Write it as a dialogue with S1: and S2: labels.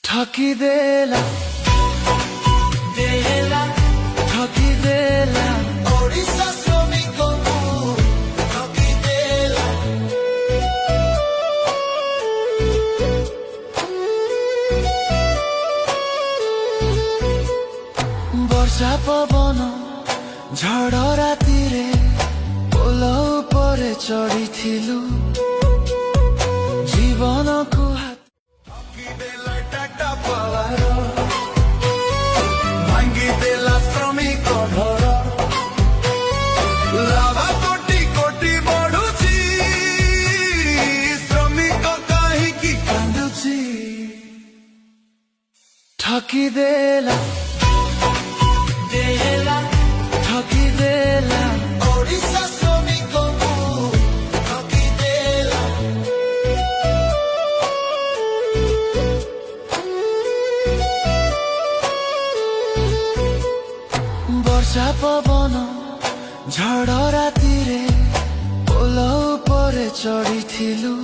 S1: ঠকি দেলা ঠকি দেলা ওড়িশা শ্রমিকଙ୍କୁ ঠকি দেলা। ବର୍ଷା ପବନ ଝଡ଼ ରାତିରେ ପୋଲ ଉପରେ ଚଢ଼ିଥିଲୁ ଜୀବନକୁ ঠকি দেলা ঠকি দেলা ওড়িশা শ্রমিকଙ୍କୁ ঠকি দেলা। ବର୍ଷା ପବନ ଝଡ଼ ରାତିରେ ପୋଲ ଉପରେ ଚଢ଼ିଥିଲୁ